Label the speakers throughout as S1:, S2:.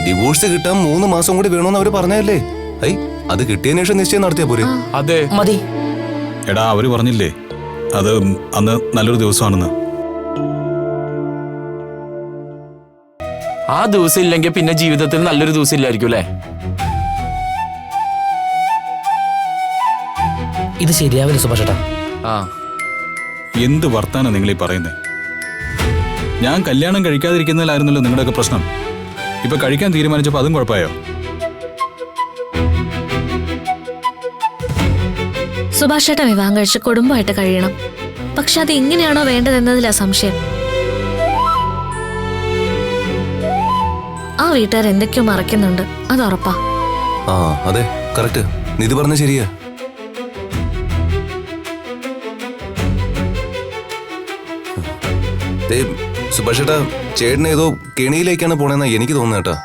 S1: Divorce കിട്ടാൻ 3 മാസം കൂടി വേണമെന്ന് അവര് പറഞ്ഞല്ലേ? അത് കിട്ടിയതിനു ശേഷം നിശ്ചയം നടത്തിയാ പോരെ?
S2: അതെ
S3: മതി.
S4: എടാ അവര് പറഞ്ഞില്ലേ അത് അന്ന് നല്ലൊരു ദിവസമാണെന്ന്.
S2: ആ ദിവസം ഇല്ലെങ്കിൽ പിന്നെ ജീവിതത്തിൽ നല്ലൊരു ദിവസം ഇല്ലായിരിക്കും അല്ലേ?
S3: ഇത് ശരിയാവില്ല സുഭാഷ് ചേട്ടാ.
S4: എന്ത് വർത്താനം നിങ്ങൾ ഈ പറയുന്നേ? ഞാൻ കല്യാണം കഴിക്കാതിരിക്കുന്നതിലായിരുന്നല്ലോ നിങ്ങളുടെയൊക്കെ പ്രശ്നം. ഇപ്പൊ കഴിക്കാൻ തീരുമാനിച്ചപ്പോ അതും കുഴപ്പമായോ?
S5: സുഭാഷ് ചേട്ടൻ വിവാഹം കഴിച്ച് കുടുംബമായിട്ട് കഴിയണം. പക്ഷെ അത് എങ്ങനെയാണോ വേണ്ടതെന്നതിലാ സംശയം. ആ വീട്ടുകാർ എന്തൊക്കെയോ മറക്കുന്നുണ്ട്, അത് ഉറപ്പാ.
S1: അതെ, കറക്റ്റ്. നിധി പറഞ്ഞ ശരിയാ. സുഭാഷ് ചേട്ടാ, ചേട്ടൻ ഏതോ കെണിയിലേക്കാണ് പോണെന്നാ എനിക്ക് തോന്നുന്നത് കേട്ടാ.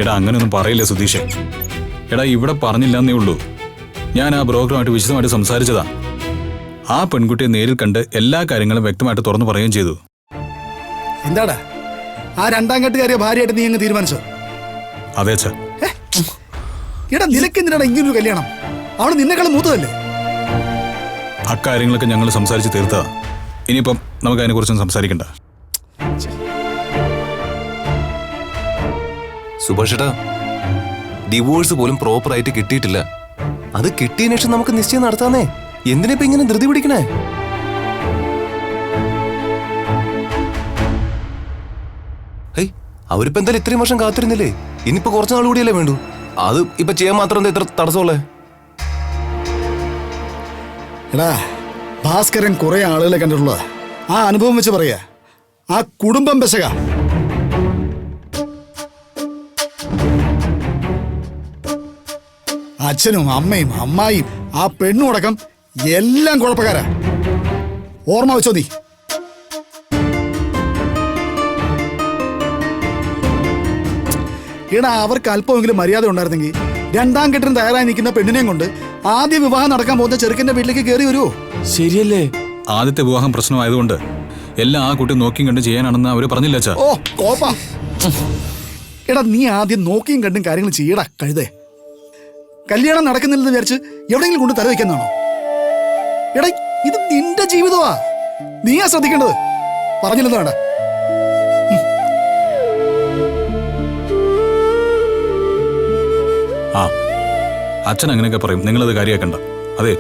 S4: എടാ അങ്ങനെയൊന്നും പറയില്ല സുധീഷ്. എടാ ഇവിടെ പറഞ്ഞില്ലെന്നേ ഉള്ളൂ. ഞാൻ ആ ബ്രോക്കറുമായിട്ട് വിശദമായിട്ട് സംസാരിച്ചതാ. ആ പെൺകുട്ടിയെ നേരിൽ കണ്ട് എല്ലാ കാര്യങ്ങളും വ്യക്തമായിട്ട് തുറന്നു പറയുകയും ചെയ്തു.
S6: എന്താടാ ആ രണ്ടാം കെട്ടുകാരിയ ഭാര്യയായിട്ട് നീ അങ്ങ് തീരുമാനിച്ചോ?
S4: അതെ അച്ഛാ.
S6: എടാ നിനക്കെന്തിനാണ് ഇങ്ങനൊരു കല്യാണം? അവള് നിന്നെക്കാളും മൂത്തതല്ലേ?
S4: അക്കാര്യങ്ങളൊക്കെ ഞങ്ങൾ സംസാരിച്ച് തീർത്തതാ. ഇനിയിപ്പം നമുക്ക് അതിനെക്കുറിച്ചൊന്നും സംസാരിക്കണ്ട.
S1: സുഭാഷ് ചേട്ടാ, ഡിവോഴ്സ് പോലും പ്രോപ്പർ ആയിട്ട് കിട്ടിയിട്ടില്ല. അത് കിട്ടിയതിനു ശേഷം നമുക്ക് നിശ്ചയം നടത്താന്നേ. എന്തിനിപ്പോ ഇങ്ങനെ ധൃതി പിടിക്കണേ? അവരിപ്പോ എന്തായാലും ഇത്രയും വർഷം കാത്തിരുന്നില്ലേ? ഇനിയിപ്പോ കുറച്ചു നാൾ കൂടിയല്ലേ വേണ്ടു. അത് ഇപ്പൊ ചെയ്യാൻ മാത്രം എന്താ ഇത്ര തടസ്സമുള്ളേ?
S6: എടാ ഭാസ്കരൻ കുറെ ആളുകളെ കണ്ടിട്ടുള്ള ആ അനുഭവം വെച്ച് പറയാ. ആ കുടുംബം പെശക. അച്ഛനും അമ്മയും അമ്മായിയും ആ പെണ്ണും അടക്കം എല്ലാം കുഴപ്പക്കാരാ. ഓർമ്മ വെച്ചോ നീ. എടാ അവർക്ക് അല്പമെങ്കിലും മര്യാദ ഉണ്ടായിരുന്നെങ്കിൽ രണ്ടാം കെട്ടിന് തയ്യാറായി നിൽക്കുന്ന പെണ്ണിനെയും കൊണ്ട് ആദ്യ വിവാഹം നടക്കാൻ പോകുന്ന ചെറുക്കന്റെ വീട്ടിലേക്ക് കയറി വരുമോ?
S2: ശരിയല്ലേ?
S4: ആദ്യത്തെ വിവാഹം പ്രശ്നമായതുകൊണ്ട് എല്ലാം ആ കുട്ടി നോക്കിയും കണ്ടും ചെയ്യാനാണെന്ന് അവര് പറഞ്ഞില്ല അച്ഛാ.
S6: ഓ കോപ്പാ. എടാ നീ ആദ്യം നോക്കിയും കണ്ടും കാര്യങ്ങൾ ചെയ്യടാ കഴുതേ. കല്യാണം നടക്കുന്നില്ലെന്ന് വിചാരിച്ച് എവിടെയെങ്കിലും കൊണ്ട് തലവെക്കാന്നാണോ? എടാ ഇത് നിന്റെ ജീവിതമാ, നീയാ ശ്രദ്ധിക്കേണ്ടത്. പറഞ്ഞില്ലെന്ന് വേണ്ട.
S4: അച്ഛൻ അങ്ങനെയൊക്കെ പറയും, നിങ്ങളത് കാര്യമാക്കണ്ട. അതെ.